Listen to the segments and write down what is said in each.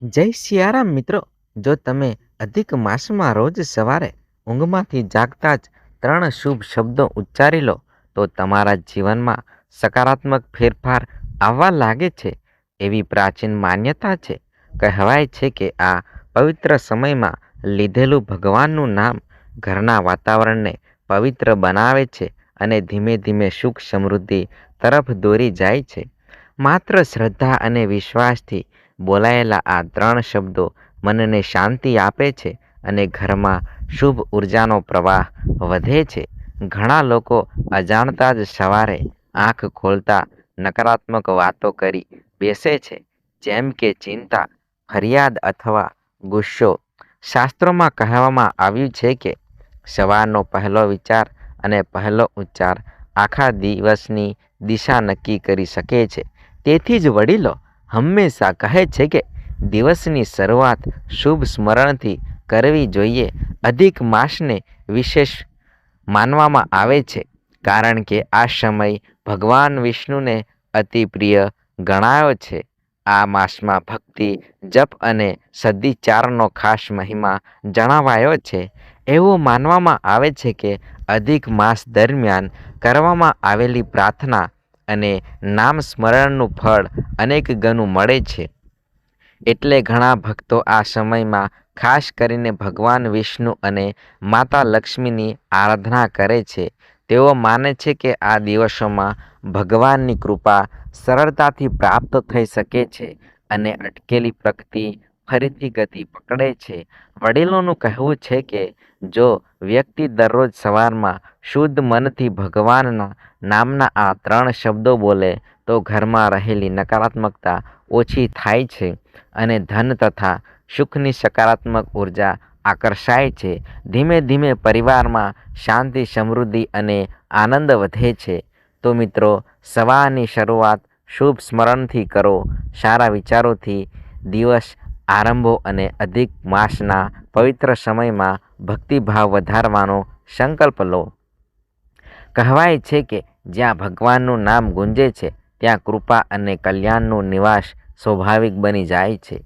જય સિયારામ મિત્રો. જો તમે અધિક માસમાં રોજ સવારે ઊંઘમાંથી જાગતા જ 3 શુભ શબ્દો ઉચ્ચારી લો તો તમારા જીવનમાં સકારાત્મક ફેરફાર આવવા લાગે છે. એવી પ્રાચીન માન્યતા છે. કહેવાય છે કે આ પવિત્ર સમયમાં લીધેલું ભગવાનનું નામ ઘરના વાતાવરણને પવિત્ર બનાવે છે અને ધીમે ધીમે સુખ સમૃદ્ધિ તરફ દોરી જાય છે. માત્ર શ્રદ્ધા અને વિશ્વાસથી બોલાયેલા આ 3 શબ્દો મનને શાંતિ આપે છે અને ઘરમાં શુભ ઉર્જાનો પ્રવાહ વધે છે. ઘણા લોકો અજાણતા જ સવારે આંખ ખોલતા નકારાત્મક વાતો કરી બેસે છે, જેમ કે ચિંતા, ફરિયાદ અથવા ગુસ્સો. શાસ્ત્રોમાં કહેવામાં આવ્યું છે કે સવારનો પહેલો વિચાર અને પહેલો ઉચ્ચાર આખા દિવસની દિશા નક્કી કરી શકે છે. તેથી જ વડીલો હંમેશા કહે છે કે દિવસની શરૂઆત શુભ સ્મરણથી કરવી જોઈએ. અધિક માસને વિશેષ માનવામાં આવે છે કારણ કે આ સમય ભગવાન વિષ્ણુને અતિ પ્રિય ગણાયો છે. આ માસમાં ભક્તિ, જપ અને સદીચારનો ખાસ મહિમા જણાવાયો છે. એવું માનવામાં આવે છે કે અધિક માસ દરમિયાન કરવામાં આવેલી પ્રાર્થના અને નામ સ્મરણનું ફળ અનેક ગણું મળે છે. એટલે ઘણા ભક્તો આ સમયમાં ખાસ કરીને ભગવાન વિષ્ણુ અને માતા લક્ષ્મીની આરાધના કરે છે. તેઓ માને છે કે આ દિવસોમાં ભગવાનની કૃપા સરળતાથી પ્રાપ્ત થઈ શકે છે અને અટકેલી પ્રગતિ ફરીથી ગતિ પકડે છે. વડીલોનું કહેવું છે કે જો વ્યક્તિ દરરોજ સવારમાં શુદ્ધ મનથી ભગવાનના નામના આ 3 શબ્દો બોલે તો ઘરમાં રહેલી નકારાત્મકતા ઓછી થાય છે અને ધન તથા સુખની સકારાત્મક ઉર્જા આકર્ષાય છે. ધીમે ધીમે પરિવારમાં શાંતિ, સમૃદ્ધિ અને આનંદ વધે છે. તો મિત્રો, સવારની શરૂઆત શુભ સ્મરણથી કરો, સારા વિચારોથી દિવસ આરંભો અને અધિક માસના પવિત્ર સમયમાં ભક્તિભાવ વધારવાનો સંકલ્પ લો. કહેવાય છે કે જ્યાં ભગવાનનું નામ ગુંજે છે ત્યાં કૃપા અને કલ્યાણનું નિવાસ સ્વાભાવિક બની જાય છે.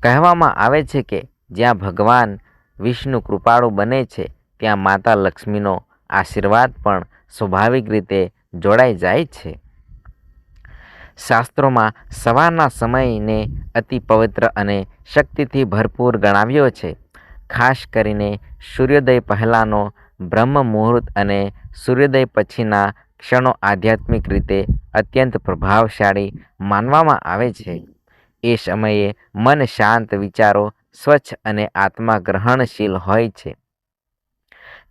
કહેવામાં આવે છે કે જ્યાં ભગવાન વિષ્ણુ કૃપાળુ બને છે ત્યાં માતા લક્ષ્મીનો આશીર્વાદ પણ સ્વાભાવિક રીતે જોડાઈ જાય છે. શાસ્ત્રોમાં સવારના સમયને અતિ પવિત્ર અને શક્તિથી ભરપૂર ગણાવ્યો છે. ખાસ કરીને સૂર્યોદય પહેલાંનો બ્રહ્મ મુહૂર્ત અને સૂર્યોદય પછીના ક્ષણો આધ્યાત્મિક રીતે અત્યંત પ્રભાવશાળી માનવામાં આવે છે. એ સમયે મન શાંત, વિચારો સ્વચ્છ અને આત્મા ગ્રહણશીલ હોય છે.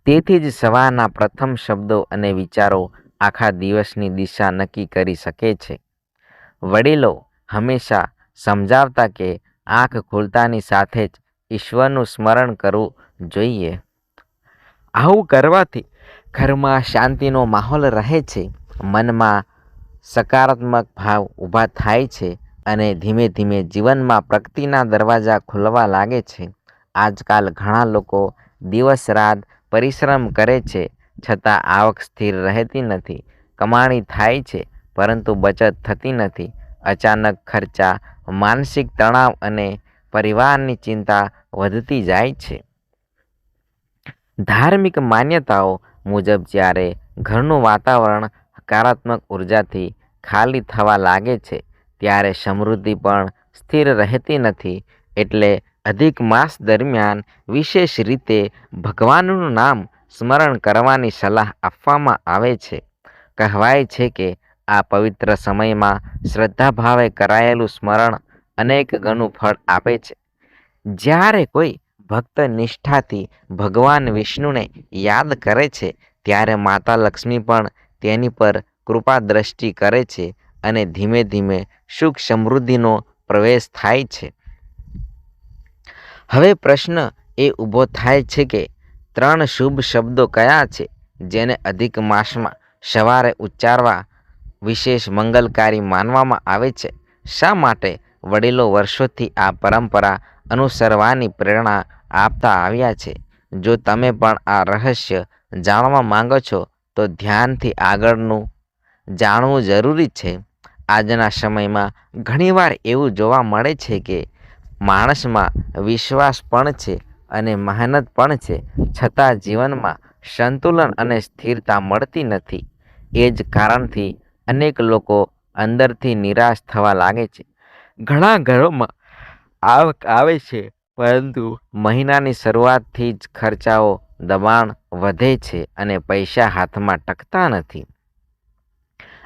તેથી જ સવારના પ્રથમ શબ્દો અને વિચારો આખા દિવસની દિશા નક્કી કરી શકે છે. વડીલો હંમેશા સમજાવતા કે આંખ ખુલતાની સાથે જ ઈશ્વરનું સ્મરણ કરવું જોઈએ. આવું કરવાથી ઘરમાં શાંતિનો માહોલ રહે છે, મનમાં સકારાત્મક ભાવ ઊભા થાય છે અને ધીમે ધીમે જીવનમાં પ્રગતિના દરવાજા ખુલવા લાગે છે. આજકાલ ઘણા લોકો દિવસ રાત પરિશ્રમ કરે છે છતાં આવક સ્થિર રહેતી નથી. કમાણી થાય છે પરંતુ બચત થતી નથી. અચાનક ખર્ચા, માનસિક તણાવ અને પરિવારની ચિંતા વધતી જાય છે. ધાર્મિક માન્યતાઓ મુજબ જ્યારે ઘરનું વાતાવરણ હકારાત્મક ઉર્જાથી ખાલી થવા લાગે છે ત્યારે સમૃદ્ધિ પણ સ્થિર રહેતી નથી. એટલે અધિક માસ દરમિયાન વિશેષ રીતે ભગવાનનું નામ સ્મરણ કરવાની સલાહ આપવામાં આવે છે. કહેવાય છે કે આ પવિત્ર સમયમાં શ્રદ્ધાભાવે કરાયેલું સ્મરણ અનેક ગણું ફળ આપે છે. જ્યારે કોઈ ભક્ત નિષ્ઠાથી ભગવાન વિષ્ણુને યાદ કરે છે ત્યારે માતા લક્ષ્મી પણ તેની પર કૃપા દ્રષ્ટિ કરે છે અને ધીમે ધીમે સુખ સમૃદ્ધિનો પ્રવેશ થાય છે. હવે પ્રશ્ન એ ઊભો થાય છે કે 3 શુભ શબ્દો કયા છે જેને અધિક માસમાં સવારે ઉચ્ચારવા વિશેષ મંગલકારી માનવામાં આવે છે? શા માટે વડીલો વર્ષોથી આ પરંપરા અનુસરવાની પ્રેરણા આપતા આવ્યા છે? જો તમે પણ આ રહસ્ય જાણવા માંગો છો તો ધ્યાનથી આગળનું જાણવું જરૂરી છે. આજના સમયમાં ઘણીવાર એવું જોવા મળે છે કે માણસમાં વિશ્વાસ પણ છે અને મહેનત પણ છે, છતાં જીવનમાં સંતુલન અને સ્થિરતા મળતી નથી. એ જ કારણથી અનેક લોકો અંદરથી નિરાશ થવા લાગે છે. ઘણા ઘરોમાં આવક આવે છે, પરંતુ મહિનાની શરૂઆતથી જ ખર્ચાઓ, દબાણ વધે છે અને પૈસા હાથમાં ટકતા નથી.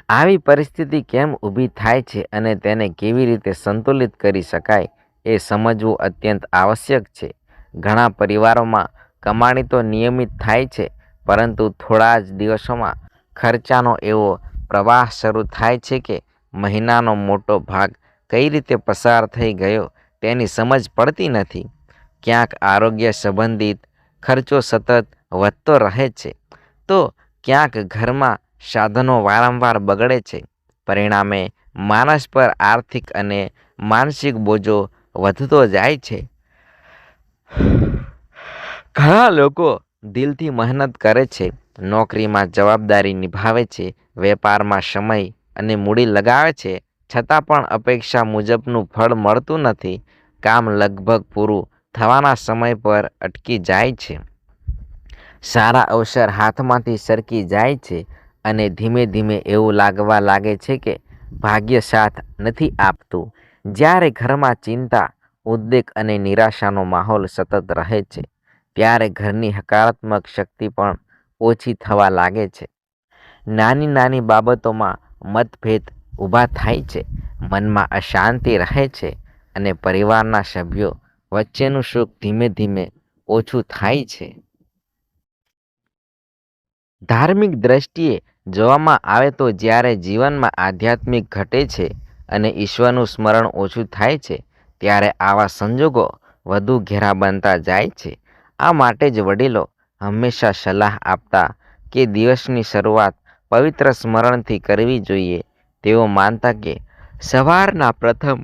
આવી પરિસ્થિતિ કેમ ઊભી થાય છે અને તેને કેવી રીતે સંતુલિત કરી શકાય એ સમજવું અત્યંત આવશ્યક છે. ઘણા પરિવારોમાં કમાણી તો નિયમિત થાય છે, પરંતુ થોડા જ દિવસોમાં ખર્ચાનો એવો પ્રવાહ શરૂ થાય છે કે મહિનાનો મોટો ભાગ કઈ રીતે પસાર થઈ ગયો તેની સમજ પડતી નથી. ક્યાંક આરોગ્ય સંબંધિત ખર્ચો સતત વધતો રહે છે, તો ક્યાંક ઘરમાં સાધનો વારંવાર બગડે છે. પરિણામે માણસ પર આર્થિક અને માનસિક બોજો વધતો જાય છે. ઘણા લોકો દિલથી મહેનત કરે છે, નોકરીમાં જવાબદારી નિભાવે છે, વેપારમાં સમય અને મૂડી લગાવે છે, છતાં પણ અપેક્ષા મુજબનું ફળ મળતું નથી. કામ લગભગ પૂરું થવાના સમય પર અટકી જાય છે. સારા અવસર હાથમાંથી સરકી જાય છે અને ધીમે ધીમે એવું લાગવા લાગે છે કે ભાગ્ય સાથ નથી આપતું. જ્યારે ઘરમાં ચિંતા, ઉદ્વેગ અને નિરાશાનો માહોલ સતત રહે છે, ત્યારે ઘરની હકારાત્મક શક્તિ પણ ઓછી થવા લાગે છે. નાની નાની બાબતોમાં મતભેદ ઊભા થાય છે, મનમાં અશાંતિ રહે છે અને પરિવારના સભ્યો વચ્ચેનું સુખ ધીમે ધીમે ઓછું થાય છે. ધાર્મિક દ્રષ્ટિએ જોવામાં આવે તો જ્યારે જીવનમાં આધ્યાત્મિક ઘટે છે અને ઈશ્વરનું સ્મરણ ઓછું થાય છે, ત્યારે આવા સંજોગો વધુ ઘેરા બનતા જાય છે. આ માટે જ વડીલો હંમેશા સલાહ આપતા કે દિવસની શરૂઆત પવિત્ર સ્મરણથી કરવી જોઈએ. તેઓ માનતા કે સવારના પ્રથમ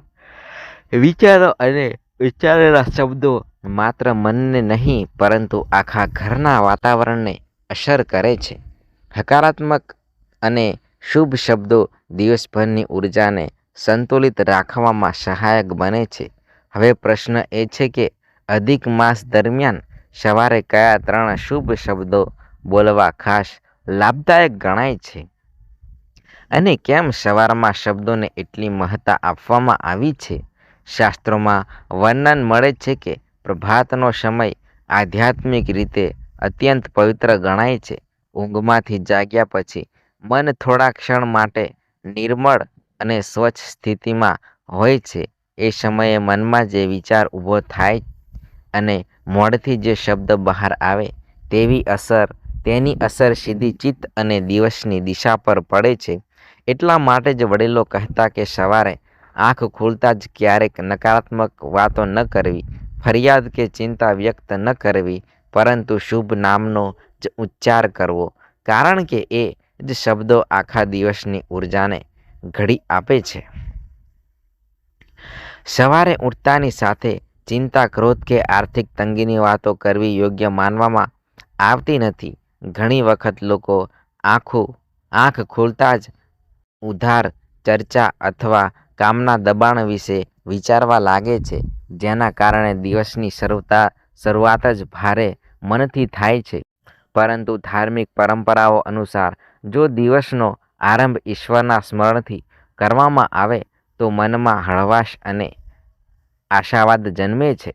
વિચારો અને વિચારેલા શબ્દો માત્ર મનને નહીં, પરંતુ આખા ઘરના વાતાવરણને અસર કરે છે. હકારાત્મક અને શુભ શબ્દો દિવસભરની ઉર્જાને સંતુલિત રાખવામાં સહાયક બને છે. હવે પ્રશ્ન એ છે કે અધિક માસ દરમિયાન સવારે કયા 3 શુભ શબ્દો બોલવા ખાસ લાભદાયક ગણાય છે, અને કેમ સવારમાં શબ્દોને એટલી મહત્તા આપવામાં આવી છે? શાસ્ત્રોમાં વર્ણન મળે છે કે પ્રભાતનો સમય આધ્યાત્મિક રીતે અત્યંત પવિત્ર ગણાય છે. ઊંઘમાંથી જાગ્યા પછી મન થોડા ક્ષણ માટે નિર્મળ અને સ્વચ્છ સ્થિતિમાં હોય છે. એ સમયે મનમાં જે વિચાર ઊભો થાય અને મોઢેથી જે શબ્દ બહાર આવે તેની અસર સીધી ચિત્ત અને દિવસની દિશા પર પડે છે. એટલા માટે જ વડીલો કહેતા કે સવારે આંખ ખુલતા જ ક્યારેક નકારાત્મક વાતો ન કરવી, ફરિયાદ કે ચિંતા વ્યક્ત ન કરવી, પરંતુ શુભ નામનો જ ઉચ્ચાર કરવો, કારણ કે એ જ શબ્દો આખા દિવસની ઉર્જાને ઘડી આપે છે. સવારે ઉઠતાની સાથે ચિંતા, ક્રોધ કે આર્થિક તંગીની વાતો કરવી યોગ્ય માનવામાં આવતી નથી. ઘણી વખત લોકો આંખ ખુલતા જ ઉધાર, ચર્ચા અથવા કામના દબાણ વિશે વિચારવા લાગે છે, જેના કારણે દિવસની શરૂઆત જ ભારે મનથી થાય છે. પરંતુ ધાર્મિક પરંપરાઓ અનુસાર જો દિવસનો આરંભ ઈશ્વરના સ્મરણથી કરવામાં આવે તો મનમાં હળવાશ અને આશાવાદ જન્મે છે.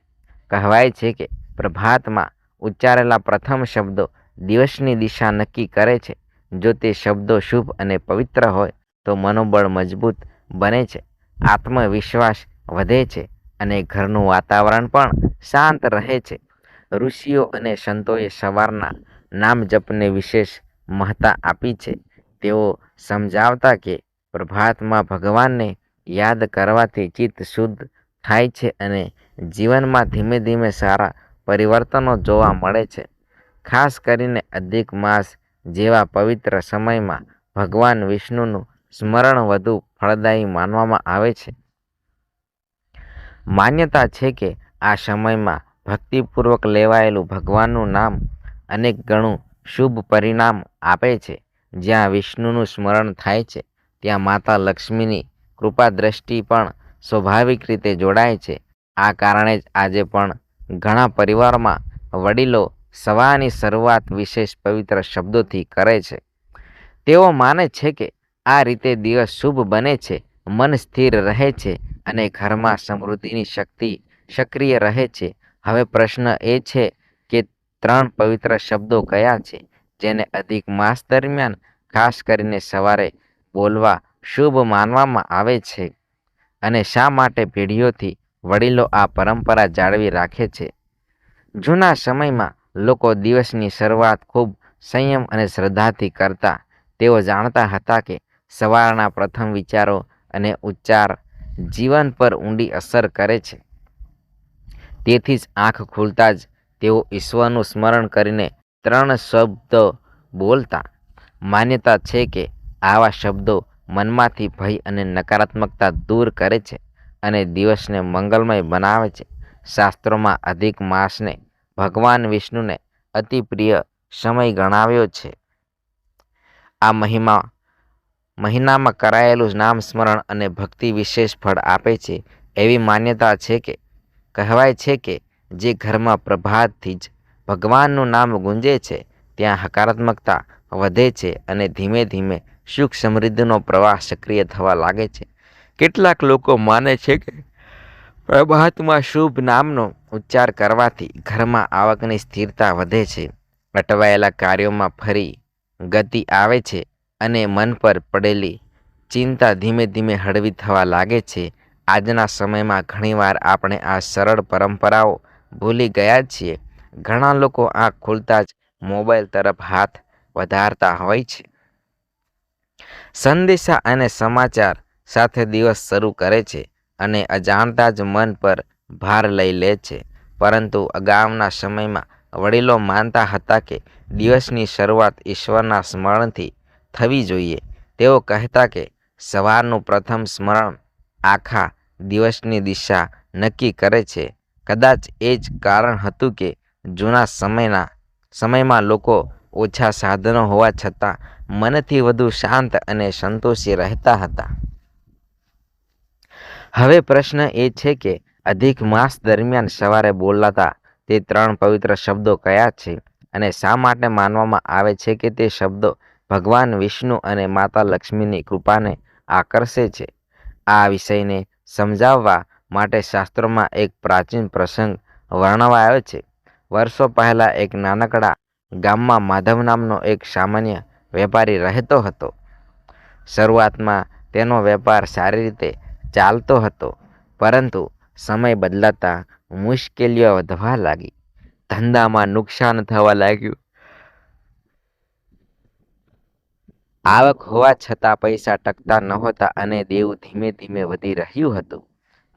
કહેવાય છે કે પ્રભાતમાં ઉચ્ચારેલા પ્રથમ શબ્દો દિવસની દિશા નક્કી કરે છે. જો તે શબ્દો શુભ અને પવિત્ર હોય તો મનોબળ મજબૂત બને છે, આત્મવિશ્વાસ વધે છે અને ઘરનું વાતાવરણ પણ શાંત રહે છે. ઋષિઓ અને સંતોએ સવારના નામ જપને વિશેષ મહત્તા આપી છે. તેઓ સમજાવતા કે પ્રભાતમાં ભગવાનને યાદ કરવાથી ચિત્ત શુદ્ધ થાય છે અને જીવનમાં ધીમે ધીમે સારા પરિવર્તનો જોવા મળે છે. ખાસ કરીને અધિક માસ જેવા પવિત્ર સમયમાં ભગવાન વિષ્ણુનું સ્મરણ વધુ ફળદાયી માનવામાં આવે છે. માન્યતા છે કે આ સમયમાં ભક્તિપૂર્વક લેવાયેલું ભગવાનનું નામ અનેક ગણું શુભ પરિણામ આપે છે. જ્યાં વિષ્ણુનું સ્મરણ થાય છે, ત્યાં માતા લક્ષ્મીની કૃપા દ્રષ્ટિ પણ સ્વાભાવિક રીતે જોડાય છે. આ કારણે જ આજે પણ ઘણા પરિવારોમાં વડીલો સવારની શરૂઆત વિશેષ પવિત્ર શબ્દોથી કરે છે. તેઓ માને છે કે આ રીતે દિવસ શુભ બને છે, મન સ્થિર રહે છે અને ઘરમાં સમૃદ્ધિની શક્તિ સક્રિય રહે છે. હવે પ્રશ્ન એ છે કે 3 પવિત્ર શબ્દો કયા છે જેને અધિક માસ દરમિયાન ખાસ કરીને સવારે બોલવા શુભ માનવામાં આવે છે અને શા માટે પેઢીઓથી વડીલો આ પરંપરા જાળવી રાખે છે? જૂના સમયમાં લોકો દિવસની શરૂઆત ખૂબ સંયમ અને શ્રદ્ધાથી કરતા. તેઓ જાણતા હતા કે સવારના પ્રથમ વિચારો અને ઉચ્ચાર જીવન પર ઊંડી અસર કરે છે. તેથી જ આંખ ખુલતા જ તેઓ ઈશ્વરનું સ્મરણ કરીને 3 શબ્દો બોલતા. માન્યતા છે કે આવા શબ્દો મનમાંથી ભય અને નકારાત્મકતા દૂર કરે છે અને દિવસને મંગલમય બનાવે છે. શાસ્ત્રોમાં અધિક માસને ભગવાન વિષ્ણુને અતિ પ્રિય સમય ગણાવ્યો છે. આ મહિનામાં કરાયેલું નામ સ્મરણ અને ભક્તિ વિશેષ ફળ આપે છે. એવી માન્યતા છે કે કહેવાય છે કે જે ઘરમાં પ્રભાતથી જ ભગવાનનું નામ ગુંજે છે ત્યાં હકારાત્મકતા વધે છે અને ધીમે ધીમે સુખ સમૃદ્ધિનો પ્રવાહ સક્રિય થવા લાગે છે. કેટલાક લોકો માને છે કે પ્રભાતમાં શુભ નામનો ઉચ્ચાર કરવાથી ઘરમાં આવકની સ્થિરતા વધે છે, અટવાયેલા કાર્યોમાં ફરી ગતિ આવે છે અને મન પર પડેલી ચિંતા ધીમે ધીમે હળવી થવા લાગે છે. આજના સમયમાં ઘણીવાર આપણે આ સરળ પરંપરાઓ ભૂલી ગયા છીએ. ઘણા લોકો આંખ ખુલતા જ મોબાઈલ તરફ હાથ વધારતા હોય છે. સંદેશા અને સમાચાર સાથે દિવસ શરૂ કરે છે અને અજાણતા જ મન પર ભાર લઈ લે છે. પરંતુ અગાઉના સમયમાં વડીલો માનતા હતા કે દિવસની શરૂઆત ઈશ્વરના સ્મરણથી થવી જોઈએ. તેઓ કહેતા કે સવારનું પ્રથમ સ્મરણ આખા દિવસની દિશા નક્કી કરે છે. કદાચ એ જ કારણ હતું કે જૂના સમયમાં લોકો ઓછા સાધનો હોવા છતાં મનથી વધુ શાંત અને સંતોષી રહેતા હતા. હવે પ્રશ્ન એ છે કે અધિક માસ દરમિયાન સવારે બોલાતા તે 3 પવિત્ર શબ્દો કયા છે અને શા માટે માનવામાં આવે છે કે તે શબ્દો ભગવાન વિષ્ણુ અને માતા લક્ષ્મીની કૃપાને આકર્ષે છે? આ વિષયને સમજાવવા માટે શાસ્ત્રોમાં એક પ્રાચીન પ્રસંગ વર્ણવાયો છે. વર્ષો પહેલા એક નાનકડા ગામમાં માધવ નામનો એક સામાન્ય વેપારી રહેતો હતો. શરૂઆતમાં તેનો વેપાર સારી રીતે ચાલતો હતો, પરંતુ સમય બદલાતા મુશ્કેલીઓ વધવા લાગી. ધંધામાં નુકસાન થવા લાગ્યું. આવક હોવા છતાં પૈસા ટકતા નહોતા અને દેવું ધીમે ધીમે વધી રહ્યું હતું.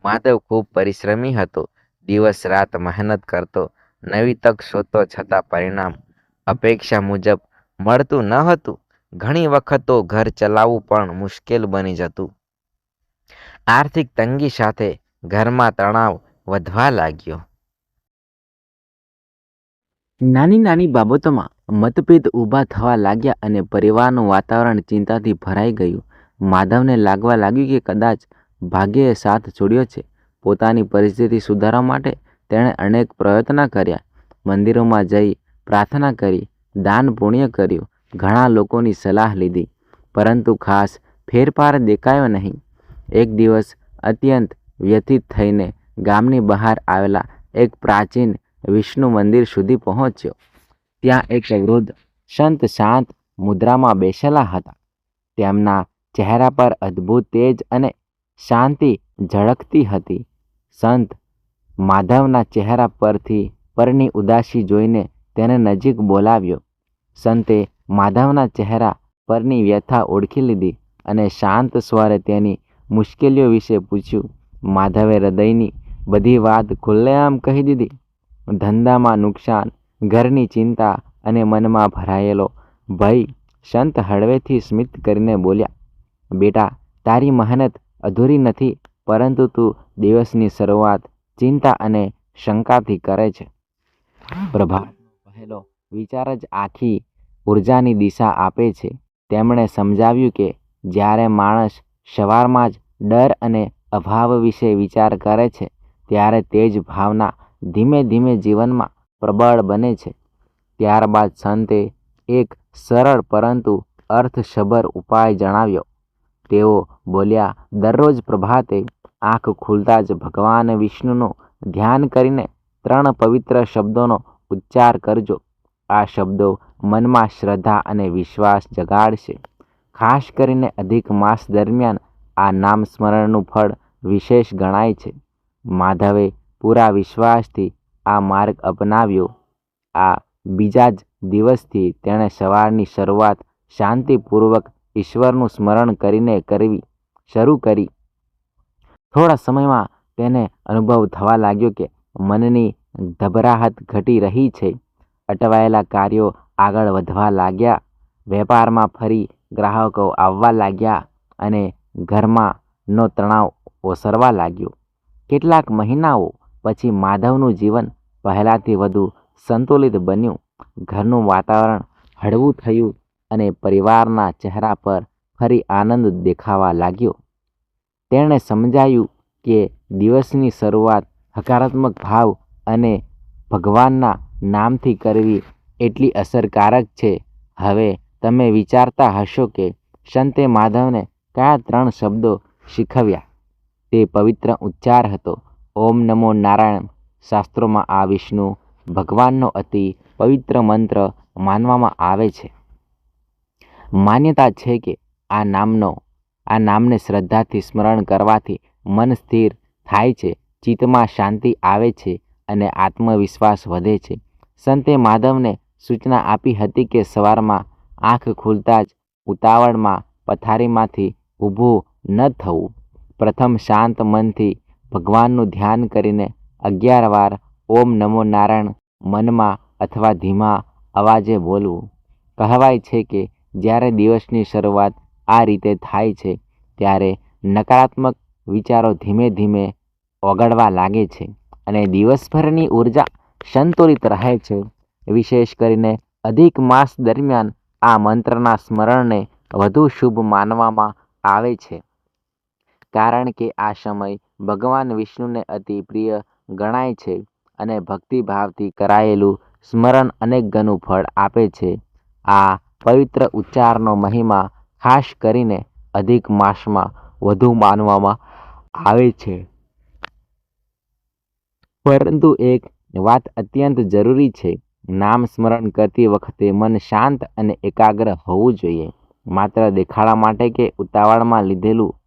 માધવ ખૂબ પરિશ્રમી હતો. દિવસ રાત મહેનત કરતો, નવી તક શોધતો, છતાં પરિણામ અપેક્ષા મુજબ મળતું ન હતું. ઘણી વખત તો ઘર ચલાવવું પણ મુશ્કેલ બની જતું. આર્થિક તંગી સાથે ઘરમાં તણાવ વધવા લાગ્યો. નાની નાની બાબતોમાં મતભેદ ઊભા થવા લાગ્યા અને પરિવારનું વાતાવરણ ચિંતાથી ભરાઈ ગયું. માધવને લાગવા લાગ્યું કે કદાચ ભાગ્યએ સાથ છોડ્યો છે. પોતાની પરિસ્થિતિ સુધારવા માટે તેણે અનેક પ્રયત્ન કર્યા. મંદિરોમાં જઈ પ્રાર્થના કરી, દાન પુણ્ય કર્યું, ઘણા લોકોની સલાહ લીધી, પરંતુ ખાસ ફેરફાર દેખાયો નહીં. એક દિવસ અત્યંત વ્યથિત થઈને ગામની બહાર આવેલા એક પ્રાચીન વિષ્ણુ મંદિર સુધી પહોંચ્યો. ત્યાં એક વૃદ્ધ સંત શાંત મુદ્રામાં બેસેલા હતા. તેમના ચહેરા પર અદ્ભુત તેજ અને શાંતિ ઝળકતી હતી. સંત માધવના ચહેરા પરની ઉદાસી જોઈને તેને નજીક બોલાવ્યો. સંતે માધવના ચહેરા પરની વ્યથા ઓળખી લીધી અને શાંત સ્વરે તેની મુશ્કેલીઓ વિશે પૂછ્યું. માધવે હૃદયની બધી વાત ખુલ્લેઆમ કહી દીધી. ધંધામાં નુકસાન, ઘરની ચિંતા અને મનમાં ભરાયેલો ભય. સંત હળવેથી સ્મિત કરીને બોલ્યા, બેટા, તારી મહેનત અધૂરી નથી, પરંતુ તું દિવસની શરૂઆત ચિંતા અને શંકાથી કરે છે. પ્રભાતનો પહેલો વિચાર જ આખી ઉર્જાની દિશા આપે છે. તેમણે સમજાવ્યું કે જ્યારે માણસ સવારમાં જ ડર અને અભાવ વિશે વિચાર કરે છે, ત્યારે તે જ ભાવના ધીમે ધીમે જીવનમાં પ્રબળ બને છે. ત્યારબાદ સંતે એક સરળ પરંતુ અર્થસભર ઉપાય જણાવ્યો. તેઓ બોલ્યા, દરરોજ પ્રભાતે આંખ ખુલતા જ ભગવાન વિષ્ણુનું ધ્યાન કરીને 3 પવિત્ર શબ્દોનો ઉચ્ચાર કરજો. આ શબ્દો મનમાં શ્રદ્ધા અને વિશ્વાસ જગાડશે. ખાસ કરીને અધિક માસ દરમિયાન આ નામ સ્મરણનું ફળ વિશેષ ગણાય છે. માધવે પૂરા વિશ્વાસથી આ માર્ગ અપનાવ્યો. આ બીજા જ દિવસથી તેણે સવારની શરૂઆત શાંતિપૂર્વક ઈશ્વરનું સ્મરણ કરીને કરવી શરૂ કરી. થોડા સમયમાં તેને અનુભવ થવા લાગ્યો કે મનની ગભરાહટ ઘટી રહી છે. અટવાયેલા કાર્યો આગળ વધવા લાગ્યા. વેપારમાં ફરી ગ્રાહકો આવવા લાગ્યા અને ઘરમાંનો તણાવ ઓસરવા લાગ્યો. કેટલાક મહિનાઓ પછી માધવનું જીવન પહેલાંથી વધુ સંતુલિત બન્યું. ઘરનું વાતાવરણ હળવું થયું અને પરિવારના ચહેરા પર ફરી આનંદ દેખાવા લાગ્યો. તેણે સમજાયું કે દિવસની શરૂઆત હકારાત્મક ભાવ અને ભગવાનના નામથી કરવી એટલી અસરકારક છે. હવે તમે વિચારતા હશો કે સંતે માધવને કયા 3 શબ્દો શીખવ્યા? તે પવિત્ર ઉચ્ચાર હતો, ઓમ નમો નારાયણ. શાસ્ત્રોમાં આ વિષ્ણુ ભગવાનનો અતિ પવિત્ર મંત્ર માનવામાં આવે છે. માન્યતા છે કે આ નામને શ્રદ્ધાથી સ્મરણ કરવાથી મન સ્થિર થાય છે, ચિત્તમાં શાંતિ આવે છે અને આત્મવિશ્વાસ વધે છે. સંતે માધવને સૂચના આપી હતી કે સવારમાં આંખ ખુલતા જ ઉતાવળમાં પથારીમાંથી ઊભું ન થવું. પ્રથમ શાંત મનથી ભગવાનનું ધ્યાન કરીને 11 વાર ઓમ નમો નારાયણ મનમાં અથવા ધીમા અવાજે બોલવું. કહેવાય છે કે જ્યારે દિવસની શરૂઆત આ રીતે થાય છે ત્યારે નકારાત્મક વિચારો ધીમે ધીમે ઓગળવા લાગે છે અને દિવસભરની ઉર્જા સંતુલિત રહે છે. વિશેષ કરીને અધિક માસ દરમિયાન આ મંત્રના સ્મરણને વધુ શુભ માનવામાં આવે છે, કારણ કે આ સમય ભગવાન વિષ્ણુને અતિ પ્રિય ગણાય છે અને ભક્તિભાવથી કરાયેલું સ્મરણ અનેક ગણું ફળ આપે છે. આ પવિત્ર ઉચ્ચારનો મહિમા ખાસ કરીને અધિક માસમાં વધુ માનવામાં આવે છે. પરંતુ એક વાત અત્યંત જરૂરી છે, નામ સ્મરણ કરતી વખતે મન શાંત અને એકાગ્ર હોવું જોઈએ. માત્ર દેખાડા માટે કે ઉતાવળમાં લીધેલું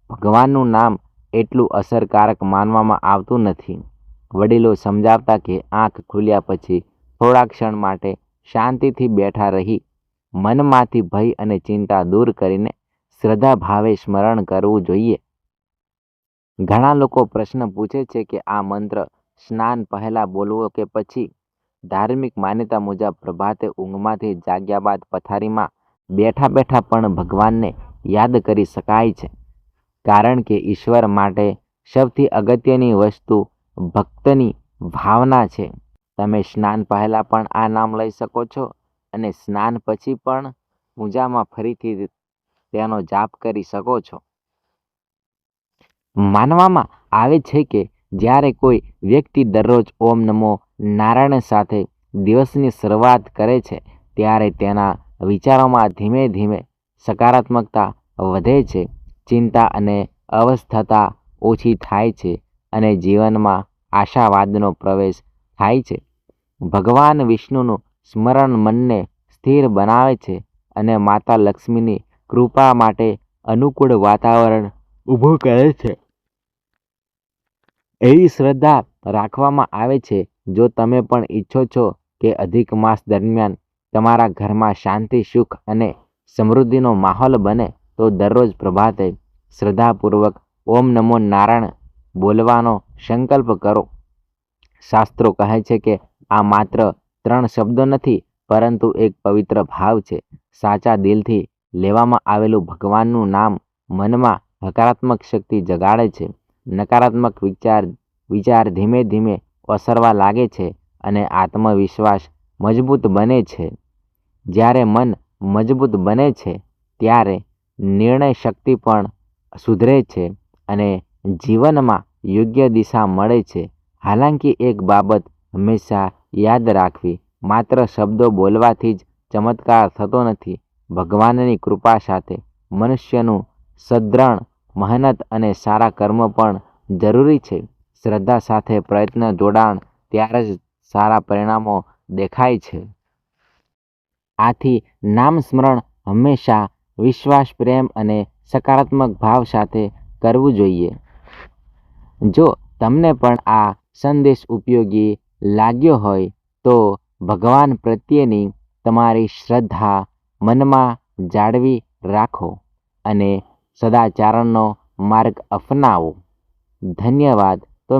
ભગવાનનું નામ એટલું અસરકારક માનવામાં આવતું નથી. વડીલો સમજાવતા કે આંખ ખુલ્યા પછી થોડા ક્ષણ માટે શાંતિથી બેઠા રહી મનમાંથી ભય અને ચિંતા દૂર કરીને શ્રદ્ધા ભાવે સ્મરણ કરવું જોઈએ. ઘણા લોકો પ્રશ્ન પૂછે છે કે આ મંત્ર સ્નાન પહેલા બોલવો કે પછી? ધાર્મિક માન્યતા મુજબ પ્રભાતે ઊંઘમાંથી જાગ્યા બાદ પથારીમાં બેઠા બેઠા પણ ભગવાનને યાદ કરી શકાય છે, કારણ કે ઈશ્વર માટે સૌથી અગત્યની વસ્તુ ભક્તની ભાવના છે. તમે સ્નાન પહેલા પણ આ નામ લઈ શકો છો અને સ્નાન પછી પણ પૂજામાં ફરીથી તેનો જાપ કરી શકો છો. માનવામાં આવે છે કે જ્યારે કોઈ વ્યક્તિ દરરોજ ઓમ નમો નારાયણ સાથે દિવસની શરૂઆત કરે છે ત્યારે તેના વિચારોમાં ધીમે ધીમે સકારાત્મકતા વધે છે, ચિંતા અને અસ્વસ્થતા ઓછી થાય છે અને જીવનમાં આશાવાદનો પ્રવેશ થાય છે. ભગવાન વિષ્ણુનું સ્મરણ મનને સ્થિર બનાવે છે અને માતા લક્ષ્મીની કૃપા માટે અનુકૂળ વાતાવરણ ઊભું કરે છે. એવી શ્રદ્ધા રાખવામાં આવે છે, જો તમે પણ ઈચ્છો છો કે અધિક માસ દરમિયાન તમારા ઘરમાં શાંતિ, સુખ અને સમૃદ્ધિનો માહોલ બને, તો દરરોજ પ્રભાતે શ્રદ્ધાપૂર્વક ઓમ નમો નારાયણ બોલવાનો સંકલ્પ કરો. શાસ્ત્રો કહે છે કે આ માત્ર 3 શબ્દો નથી, પરંતુ એક પવિત્ર ભાવ છે. સાચા દિલથી લેવામાં આવેલું ભગવાનનું નામ મનમાં હકારાત્મક શક્તિ જગાડે છે. નકારાત્મક વિચાર ધીમે ધીમે ઓસરવા લાગે છે અને આત્મવિશ્વાસ મજબૂત બને છે. જ્યારે મન મજબૂત બને છે ત્યારે નિર્ણય શક્તિ પણ સુધરે છે અને જીવનમાં યોગ્ય દિશા મળે છે. હાલાંકિ એક બાબત હંમેશા યાદ રાખવી, માત્ર શબ્દો બોલવાથી જ ચમત્કાર થતો નથી. ભગવાનની કૃપા સાથે મનુષ્યનું સદ્ગુણ, મહેનત અને સારા કર્મ પણ જરૂરી છે. શ્રદ્ધા સાથે પ્રયત્ન જોડાણ ત્યારે જ સારા પરિણામો દેખાય છે. આથી નામ સ્મરણ હંમેશા વિશ્વાસ, પ્રેમ અને સકારાત્મક ભાવ સાથે કરવું જોઈએ. જો તમને પણ આ સંદેશ ઉપયોગી લાગ્યો હોય તો ભગવાન પ્રત્યેની તમારી શ્રદ્ધા મનમાં જાળવી રાખો અને સદાચારનો માર્ગ અપનાવો. ધન્યવાદ. તો